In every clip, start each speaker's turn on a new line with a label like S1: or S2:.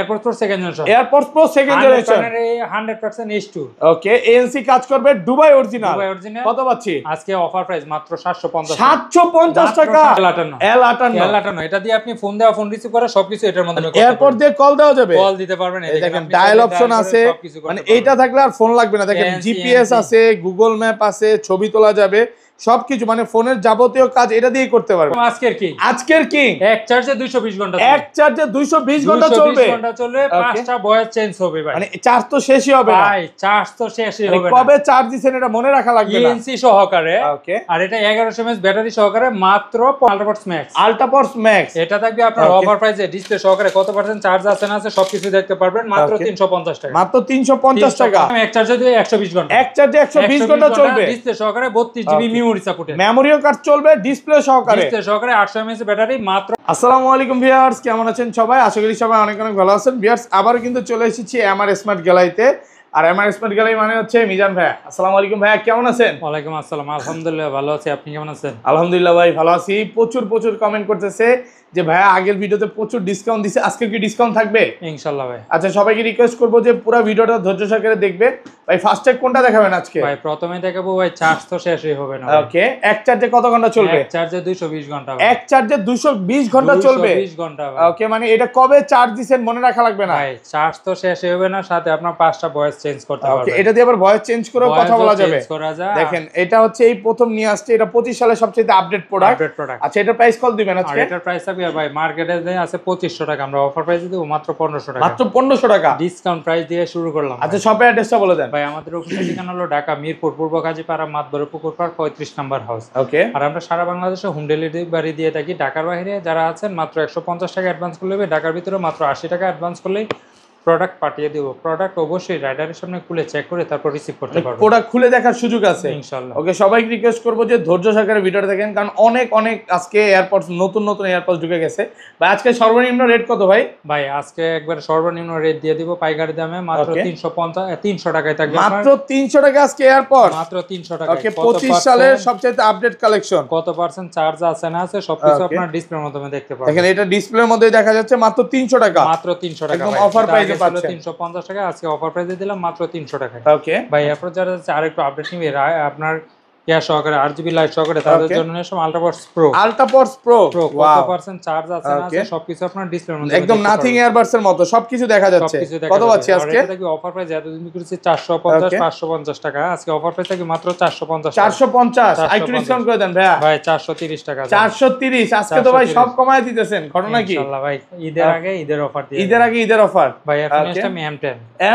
S1: AirPods Pro second generation.
S2: AirPods Pro second generation
S1: 100% H2।
S2: ওকে, ANC কাজ করবে, Dubai original. কত পাচ্ছি
S1: আজকে? অফার প্রাইস মাত্র 750
S2: টাকা।
S1: L58 এটা দিয়ে আপনি ফোন দেওয়া, ফোন রিসিভ করা সবকিছু এটার মধ্যে করতে পারবেন।
S2: এয়ারপড দিয়ে কল দেওয়া যাবে,
S1: কল দিতে পারবেন। এই
S2: দেখেন ডায়াল অপশন আছে, মানে এইটা থাকলে আর ফোন লাগবে না। দেখেন জিপিএস আছে, গুগল ম্যাপ আছে, ছবি তোলা যাবে, সবকিছু মানে ফোনের যাবতীয় কাজ এটা দিয়ে করতে পারবে। আজকের কি
S1: এক চার্জে 220 ঘন্টা,
S2: এক চার্জে 220 ঘন্টা চলবে।
S1: পাঁচটা ভয়েস চেঞ্জ হবে ভাই।
S2: মানে চার্জ তো শেষই হবে না
S1: ভাই, চার্জ তো শেষই হবে না।
S2: কবে চার্জ দিবেন এটা মনে রাখা লাগবে না।
S1: ENC সহকারে।
S2: ওকে,
S1: আর এটা 1100 mAh ব্যাটারি সহকারে মাত্র
S2: আল্ট্রাপডস ম্যাক্স।
S1: এটা থাকবে আপনার অফার প্রাইসে, ডিসপ্লে সহকারে কত পার্সেন্ট চার্জ আছে না আছে সবকিছু দেখতে পারবেন মাত্র 350 টাকা।
S2: মাত্র 350 টাকা।
S1: এক চার্জে 120 ঘন্টা,
S2: এক চার্জে 120 ঘন্টা চলবে।
S1: ডিসপ্লে সহকারে 32 জিবি মেমরি সাপোর্টেড,
S2: মেমোরিও কার্ড চলবে, ডিসপ্লে সহকারে,
S1: 800 mAh ব্যাটারি মাত্র।
S2: আসসালামু আলাইকুম ভিউয়ার্স, কেমন আছেন সবাই? আশা করি সবাই অনেক অনেক ভালো আছেন। ভিউয়ার্স, আবার কিন্তু চলে এসেছি এমআর স্মার্ট গ্যালারিতে। আর এমআর স্মার্ট গ্যালারি মানে হচ্ছে মিজান ভাই। আসসালামু আলাইকুম ভাইয়া, কেমন আছেন?
S1: ওয়ালাইকুম আসসালাম, আলহামদুলিল্লাহ ভালো আছি, আপনি কেমন আছেন?
S2: আলহামদুলিল্লাহ ভাই ভালো আছি। প্রচুর কমেন্ট করতেছে যে ভাইয়া আগের ভিডিওতে প্রচুর ডিসকাউন্ট দিছে, আজকে কি ডিসকাউন্ট থাকবে?
S1: ইনশাআল্লাহ ভাই।
S2: আচ্ছা, সবাইকে রিকোয়েস্ট করবো যে পুরো ভিডিওটা ধৈর্য সহকারে দেখবে। ভাই ফার্স্ট টাইম কোনটা দেখাবেন আজকে?
S1: ভাই প্রথমে দেখাবো ভাই, চার্জ তো শেষই হবে না।
S2: ওকে, এক চার্জে কত ঘন্টা চলবে?
S1: এক চার্জে 220 ঘন্টা।
S2: এক চার্জে 220 ঘন্টা চলবে।
S1: 220 ঘন্টা ভাই।
S2: ওকে, মানে এটা কবে চার্জ দিবেন মনে রাখা লাগবে না
S1: ভাই, চার্জ তো শেষই হবে না, সাথে আপনার 5টা ভয়েস চেঞ্জ করতে পারবেন।
S2: ওকে, এটা দিয়ে আবার ভয়েস চেঞ্জ করে কথা বলা যাবে। দেখেন, এটা হচ্ছে এই প্রথম নিয়ে আসছে, এটা 25 সালে সবচেয়ে আপডেট প্রোডাক্ট।
S1: আচ্ছা,
S2: এটা প্রাইস কল দিবেন আজকে?
S1: এটার প্রাইস থাকবে ভাই মার্কেটে আছে 2500 টাকা, আমরা অফার প্রাইসে দেব মাত্র 1500 টাকা।
S2: মাত্র 1500 টাকা
S1: ডিসকাউন্ট প্রাইস দিয়ে শুরু করলাম।
S2: আচ্ছা, শপের অ্যাড্রেসটা বলে দেন
S1: ভাই। আমাদের অফিসের ঠিকানা হলো ঢাকা মিরপুর পূর্ব কাজীপাড়া মাতবরের পুকুর পাড় 35 নাম্বার হাউস।
S2: ওকে,
S1: আর আমরা সারা বাংলাদেশে হোম ডেলিভারি দিয়ে থাকি। ঢাকার বাইরে যারা আছেন মাত্র 150 টাকা অ্যাডভান্স করলে হবে, ঢাকার ভিতরে মাত্র 80 টাকা অ্যাডভান্স করলেই প্রোডাক্ট পাঠিয়ে দেব। প্রোডাক্ট অবশ্যই রাইডারের সামনে খুলে চেক করে তারপর রিসিভ করতে পারবেন।
S2: প্রোডাক্ট খুলে দেখার সুযোগ আছে
S1: ইনশাআল্লাহ।
S2: ওকে, সবাইকে রিকোয়েস্ট করব যে ধৈর্য সহকারে ভিডিওটা দেখেন, কারণ অনেক আজকে এয়ারপডস নতুন এয়ারপডস ঢুকে গেছে। ভাই আজকে সর্বনিম্ন রেট কত ভাই?
S1: ভাই আজকে একবার সর্বনিম্ন রেট দিয়ে দিব পাইকারি দামে, মাত্র 300 টাকায় থাকবে।
S2: মাত্র 300 টাকা আজকে এয়ারপডস,
S1: মাত্র 300 টাকা।
S2: ওকে, 25 সালের সবচেয়ে আপডেট কালেকশন।
S1: কত পার্সেন্ট চার্জ আছে না আছে সবকিছু আপনার ডিসপ্লের মাধ্যমে দেখতে পাবেন।
S2: দেখেন, এটা ডিসপ্লের মধ্যে দেখা যাচ্ছে মাত্র 300 টাকা।
S1: মাত্র 300 টাকা,
S2: একদম অফার প্রাইসে পাচ্ছেন।
S1: 350 টাকা, আজকে অফার প্রাইসে দিলাম মাত্র 300 টাকা।
S2: ওকে
S1: ভাই, এরপর যারা আরেকটু আপডেট নিবে আপনার ইয়ার সহকারে RGB লাইট সহকারে, তাদের জন্য নিলাম আল্ট্রাপডস প্রো। কত পার্সেন্ট চার্জ আছে না আছে সবকিছু আপনার ডিসপ্লের মধ্যে
S2: একদম নাথিং এয়ারবাডস এর মতো সবকিছু দেখা যাচ্ছে। কত পাচ্ছি আজকে?
S1: এটা কি অফার প্রাইস এতদিন করেছে 450 550 টাকা, আজকে অফার প্রাইস থাকবে মাত্র 450
S2: 450। একটু ডিসকাউন্ট করে দেন ভাইয়া।
S1: ভাই 430 টাকা।
S2: 430 আজকে তো ভাই সব কমায় দিতেছেন, ঘটনা কি?
S1: ইনশাআল্লাহ ভাই, ঈদের আগে ঈদের অফার দিয়ে।
S2: ঈদের আগে ঈদের অফার
S1: ভাই। এখন এটা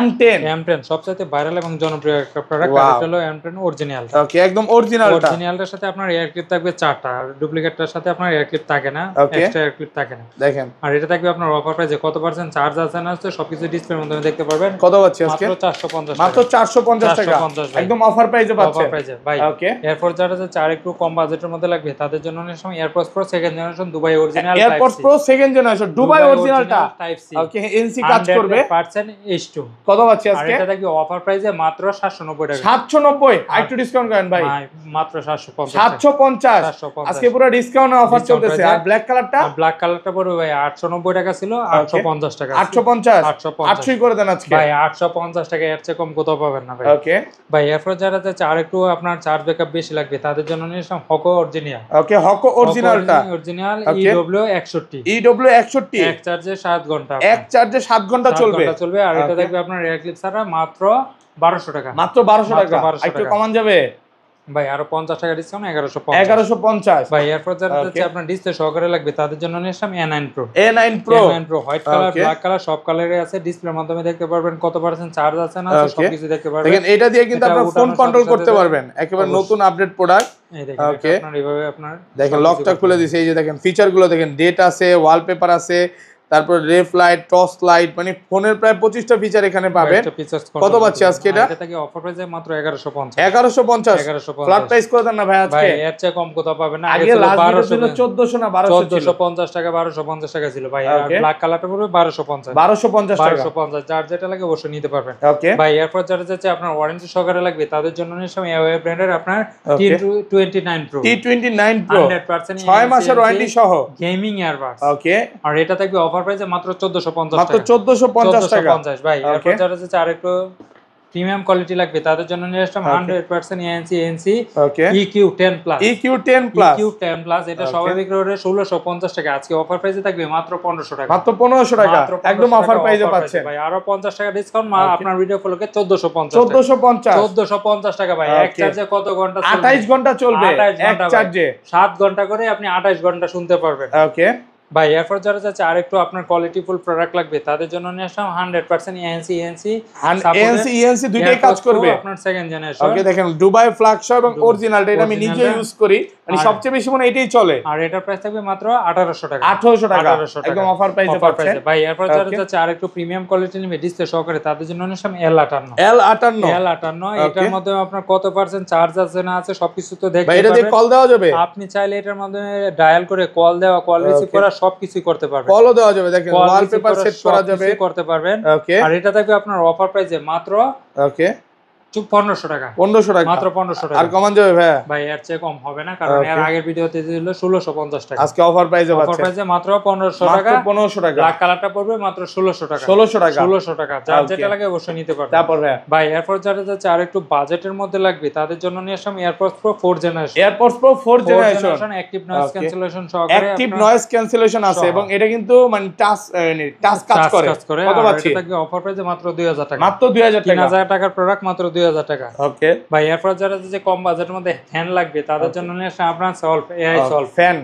S1: M10 সবচেয়ে ভাইরাল এবং জনপ্রিয় একটা প্রোডাক্ট। এটা হলো M10 অরিজিনাল।
S2: ওকে, একদম অরিজিনালটা।
S1: অরিজিনালটার সাথে আপনার এয়ার ক্লিপ থাকবে 4টা, আর ডুপ্লিকেটটার সাথে আপনার এয়ার ক্লিপ থাকে না, এক্সট্রা এয়ার ক্লিপ থাকে না।
S2: দেখেন,
S1: আর এটা থাকবে আপনার অফার প্রাইসে, কত পার্সেন্ট চার্জ আছে না আছে সবকিছু ডিসপ্লের মধ্যে দেখতে পারবেন।
S2: কত পাচ্ছি আজকে?
S1: মাত্র 450 টাকা।
S2: মাত্র 450 টাকা, একদম অফার প্রাইসে পাচ্ছেন।
S1: অফার প্রাইসে ভাই।
S2: ওকে,
S1: এরপর যারা চার একটু কম বাজেটের মধ্যে লাগবে তাদের জন্য অনেক সময় AirPods pro second generation Dubai original,
S2: AirPods pro second generation Dubai অরিজিনালটা টাইপ সি। ওকে, এনসি কাজ করবে,
S1: 100% H2।
S2: কত পাচ্ছি আজকে?
S1: আর এটা থাকবে অফার প্রাইসে মাত্র 790 টাকা।
S2: 790, একটু ডিসকাউন্ট করেন ভাই।
S1: মাত্র 750।
S2: 750 আজকে পুরো ডিসকাউন্ট অফার চলতেছে। আর ব্ল্যাক কালারটা
S1: পড়বে ভাই 890 টাকা ছিল, 850 টাকা।
S2: 850 800 করে দেন আজকে
S1: ভাই। 850 টাকা, এর চেয়ে কম কোথাও পাবেন না ভাই।
S2: ওকে
S1: ভাই, এরপর যারা আর একটু আপনার চার্জ ব্যাকআপ বেশি লাগবে তাদের জন্য নিলাম হকো অরিজিনাল।
S2: ওকে, হকো অরিজিনালটা
S1: অরিজিনাল EW61।
S2: EW61
S1: এক চার্জে 7 ঘন্টা,
S2: এক চার্জে 7 ঘন্টা চলবে।
S1: আর এটা থাকবে আপনার এয়ার ক্লিপ ছাড়া মাত্র 1200 টাকা।
S2: মাত্র 1200 টাকা, একটু কমান যাবে
S1: ভাই। আরো 50 টাকা ডিসকাউন্ট,
S2: 1150
S1: ভাই। এরপর যারা আপনার ডিসপ্লে সহকারে লাগবে তাদের জন্য নিলাম A9 Pro। White colour, black colour সব কালারে আছে, ডিসপ্লের মাধ্যমে দেখতে পারবেন কত পার্সেন্ট চার্জ আছে না আছে সবকিছু দেখতে পারবেন।
S2: দেখেন, এটা দিয়ে কিন্তু আপনারা ফোন কন্ট্রোল করতে পারবেন, একেবারে নতুন আপডেট প্রোডাক্ট।
S1: এই দেখেন, আপনার এইভাবে আপনার
S2: দেখেন লকটা খুলে দিয়েছে। এই যে দেখেন ফিচার গুলো দেখেন, ডেট আছে, ওয়ালপেপার আছে, তারপর রেফ লাইট, টর্চ লাইট, মানে ফোনের প্রায় 25টা ফিচার এখানে পাবেন। কত পাচ্ছি আজকে? এটা
S1: থেকে অফার প্রাইসে মাত্র 1150।
S2: 1150 ফ্ল্যাট প্রাইস করে দেন না ভাই আজকে।
S1: ভাই, এর চেয়ে কম কোথাও পাবেন না।
S2: আগে লাস্ট ভিডিও ছিল 1400 না 1200 ছিল।
S1: 1450 টাকা 1250 টাকা ছিল ভাই। আর ব্ল্যাক কালারটা পড়বে 1250
S2: টাকা।
S1: 1250 যার যেটা লাগে অবশ্যই নিতে পারবেন।
S2: ওকে
S1: ভাই, এরপর যারা যাচ্ছে আপনার ওয়ারেন্টি সহকারে লাগবে তাদের জন্য নিলাম এওয়ে ব্র্যান্ডের আপনার T29 Pro
S2: 100%
S1: 6
S2: মাসের ওয়ারেন্টি সহ
S1: গেমিং এয়ারবাডস।
S2: ওকে,
S1: আর এটা থাকবে অফার অফার প্রাইসে মাত্র 1450
S2: মাত্র 1450 টাকা
S1: 1450 ভাই। এরপর যারা হচ্ছে আরেকটু প্রিমিয়াম কোয়ালিটি লাগবে তাদের জন্য নিয়ে আসলাম 100% ANC EQ10 plus. EQ10 plus এটা সবাই বিক্রি করে 1650 টাকা, আজকে অফার প্রাইসে থাকবে মাত্র 1500 টাকা।
S2: মাত্র 1500 টাকা একদম অফার প্রাইসে পাচ্ছেন
S1: ভাই। আরো 50 টাকা ডিসকাউন্ট আপনার ভিডিও ফলোকে
S2: 1450
S1: টাকা ভাই। এক চার্জে কত ঘন্টা?
S2: 28 ঘন্টা চলবে এক চার্জে।
S1: 7 ঘন্টা করে আপনি 28 ঘন্টা শুনতে পারবেন।
S2: ওকে
S1: ভাই। এরপর যারা যাচ্ছে আরেকটু আপনার কোয়ালিটিফুল প্রোডাক্ট লাগবে তাদের জন্য নিয়ে আসলাম 100% ANC
S2: দুইটাই কাজ করবে
S1: আপনার সেকেন্ড জেনারেশন।
S2: ওকে দেখেন দুবাই ফ্ল্যাগশিপ এবং অরিজিনালটা এটা আমি নিজে ইউজ করি, মানে সবচেয়ে বেশি মনে এটাই চলে।
S1: আর এটার প্রাইস থাকবে মাত্র 1800 টাকা।
S2: 1800 টাকা একদম অফার প্রাইসে পাচ্ছেন
S1: ভাই। এরপর যারা যাচ্ছে আরেকটু প্রিমিয়াম কোয়ালিটি নেবে ডিসপ্লে সহকারে তাদের জন্য নিয়ে আসলাম L58 এটার মধ্যে আপনার কত পার্সেন্ট চার্জ আছে না আছে সবকিছু তো দেখতে পারবেন।
S2: এটা দিয়ে কল দেওয়া যাবে,
S1: আপনি চাইলে এটার মাধ্যমে ডায়াল করে কল দেওয়া, কল রিসিভ করা সবকিছু করতে পারবেন।
S2: কলও দেওয়া যাবে, দেখেন ওয়ালপেপার সেট করা যাবে,
S1: করতে পারবেন। আর এটা থাকবে আপনার অফার প্রাইসে মাত্র 1500 টাকা।
S2: 1500 টাকা
S1: মাত্র 1500 টাকা।
S2: আর কমান যাবে
S1: ভাই এর চেয়ে কম হবে না, কারণ এর আগের ভিডিওতে ছিল 1650 টাকা।
S2: আজকে অফার প্রাইসে পাচ্ছেন।
S1: অফার প্রাইসে মাত্র 1500 টাকা।
S2: 1500 টাকা।
S1: ব্ল্যাক কালারটা পড়বে মাত্র 1600 টাকা।
S2: 1600
S1: টাকা। যার যেটা লাগে অবশ্যই নিতে পারবেন।
S2: তারপর
S1: ভাই এরপর যারা যাচ্ছে আর একটু বাজেটের মধ্যে লাগবে তাদের জন্য নিয়ে আসলাম AirPods pro 4 generation.
S2: AirPods pro 4 generation
S1: active noise cancellation সহকারে।
S2: অ্যাক্টিভ নয়েজ ক্যান্সেলেশন আছে এবং এটা কিন্তু মানে টাচ কাজ করে। কত পাচ্ছি?
S1: এটা থাকবে অফার প্রাইসে মাত্র 2000 টাকা।
S2: মাত্র 2000 টাকা।
S1: 3000 টাকার প্রোডাক্ট মাত্র 2000 টাকা।
S2: ওকে
S1: ভাই। এরপর যারা যে কম বাজেটের মধ্যে ফ্যান লাগবে তাদের জন্য নিয়ে আসলাম আপনার solve AI solve
S2: fan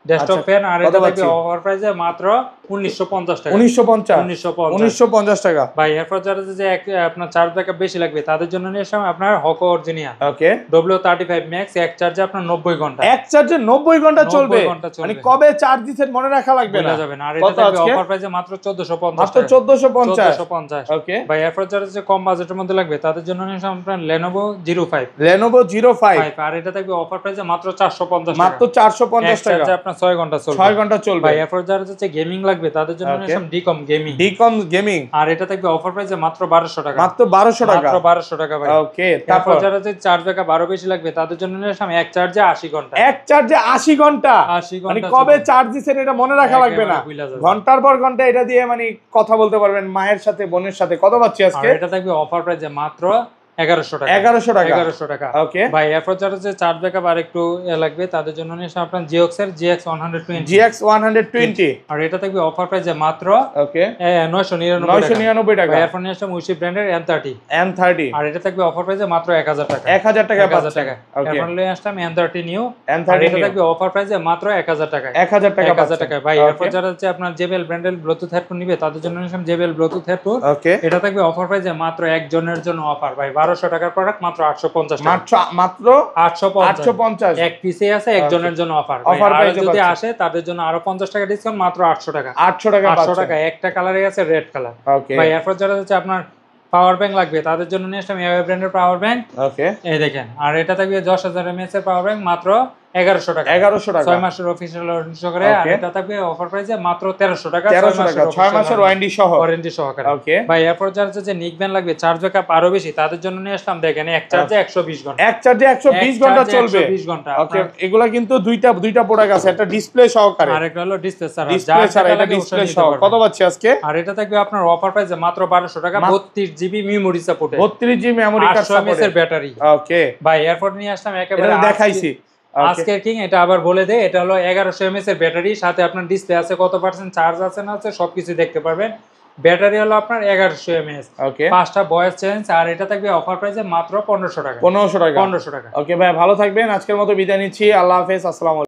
S1: desktop fan. আর এটা থাকবে অফার প্রাইসে মাত্র 1950 টাকা।
S2: 1950 টাকা।
S1: ভাই এরপর যারা যে আপনার চার্জ ব্যাকআপ বেশি লাগবে তাদের জন্য নিয়ে আসলাম আপনার হকো অরিজিনিয়া
S2: ওকে
S1: W35 ম্যাক্স। এক চার্জে আপনার 90 ঘন্টা।
S2: এক চার্জে 90 ঘন্টা চলবে, মানে কবে চার্জ দিছেন মনে রাখা লাগবে না।
S1: আর এটা থাকবে অফার প্রাইসে মাত্র 1450
S2: মাত্র 1450।
S1: ওকে ভাই। এরপর যারা যে কম বাজেটের মধ্যে লাগবে তাদের জন্য নিয়ে আসলাম আপনার Lenovo Zero 5। আর এটা থাকবে অফার প্রাইসে মাত্র 450 টাকা।
S2: মাত্র 450 টাকা।
S1: চার্জে আপনার 6 ঘন্টা চলবে।
S2: 6 ঘন্টা চলবে।
S1: ভাই এরপর যারা হচ্ছে গেমিং লাগবে তাদের জন্য নিয়ে আসলাম ডিকম গেমিং। আর এটা থাকবে অফার প্রাইসে মাত্র 1200 টাকা।
S2: মাত্র 1200 টাকা।
S1: মাত্র 1200 টাকা ভাই।
S2: ওকে।
S1: তারপর যারা যে চার্জ ব্যাকআপ আরো বেশি লাগবে তাদের জন্য নিয়ে আসলাম এক চার্জে 80 ঘন্টা।
S2: এক চার্জে 80 ঘন্টা। মানে কবে চার্জ দিছেন এটা মনে রাখা লাগবে না, ঘন্টার পর ঘন্টা এটা দিয়ে মানে কথা বলতে পারবেন মায়ের সাথে বোনের সাথে। কত পাচ্ছি আজকে?
S1: আর এটা থাকবে অফার প্রাইসে মাত্র 1100 টাকা।
S2: 1100 টাকা।
S1: ওকে ভাই। এরপর যারা যে চার্জ ব্যাকআপ আর একটু লাগবে তাদের জন্য নিয়ে আসলাম আপনার GX 120। আর এটা থাকবে অফার প্রাইসে মাত্র
S2: ওকে
S1: 999 টাকা। এরপর নিয়ে আসলাম উইশি ব্র্যান্ডের N30। আর এটা থাকবে অফার প্রাইসে মাত্র 1000 টাকা।
S2: 1000 টাকা।
S1: এরপর নিয়ে আসলাম N30 নিউ। আর এটা থাকবে অফার প্রাইসে মাত্র 1000 টাকা।
S2: 1000
S1: টাকা ভাই। এরপর যারা হচ্ছে আপনার JBL ব্র্যান্ডের ব্লুটুথ হেডফোন নিবে তাদের জন্য নিয়ে আসলাম JBL ব্লুটুথ হেডফোন।
S2: ওকে।
S1: এটা থাকবে অফার প্রাইসে মাত্র একজনের জন্য অফার ভাই। 1200 টাকার প্রোডাক্ট মাত্র 850 টাকা।
S2: মাত্র
S1: 850 এক পিসে আছে একজনের জন্য অফার। আর যদি আসে তাদের জন্য আরো 50 টাকা ডিসকাউন্ট মাত্র 800 টাকা।
S2: 800
S1: টাকা। একটা কালারে আছে রেড কালার।
S2: ওকে
S1: ভাই এরপর যারা হচ্ছে আপনার পাওয়ার ব্যাংক লাগবে তাদের জন্য নিয়ে আসলাম এআই ব্র্যান্ডের পাওয়ার ব্যাংক।
S2: ওকে।
S1: এই দেখেন। আর এটা থাকবে 10000 mAh এর পাওয়ার ব্যাংক মাত্র 1100 টাকা। 6 মাসের অফিশিয়াল ওয়ারেন্টি সহকারে। আর এটা থাকবে অফার প্রাইসে মাত্র 1300 টাকা।
S2: 6 মাসের ওয়ারেন্টি
S1: সহকারে।
S2: ওকে
S1: ভাই এরপর যারা যে নিক ব্যান্ড লাগবে চার্জ ব্যাকআপ আরো বেশি তাদের জন্য নিয়ে আসলাম দেখেন এক চার্জে 120 ঘন্টা।
S2: এক চার্জে 120 ঘন্টা চলবে।
S1: 120 ঘন্টা।
S2: ওকে। এগুলা কিন্তু দুইটা প্রোডাক্ট আছে, একটা ডিসপ্লে সহকারে
S1: আর একটা হলো ডিসপ্লে ছাড়া।
S2: এটা ডিসপ্লে সহ। কত পাচ্ছি আজকে?
S1: আর এটা থাকবে আপনার অফার প্রাইসে মাত্র 1200 টাকা। 32 জিবি মেমরি সাপোর্টে।
S2: 32 জিবি মেমরি কার্ড সাপোর্টে।
S1: 800 mAh ব্যাটারি।
S2: ওকে
S1: ভাই এয়ারপড নিয়ে আসলাম একেবারে
S2: এটা দেখাইছি।
S1: আজকের কিং। এটা আবার বলে দেয়, এটা হলো 1100 mAh এর ব্যাটারি, সাথে আপনার ডিসপ্লে আছে কত পার্সেন্ট চার্জ আছে না আছে সবকিছু দেখতে পারবেন। ব্যাটারি হলো আপনার 1100 mAh।
S2: ওকে।
S1: 5টা ভয়েস চেঞ্জ। আর এটা থাকবে অফার প্রাইসে মাত্র 1500 টাকা।
S2: 1500 টাকা।
S1: 1500 টাকা।
S2: ওকে ভাই ভালো থাকবেন, আজকের মতো বিদায় নিচ্ছি। আল্লাহ হাফেজ। আসসালামু আলাইকুম।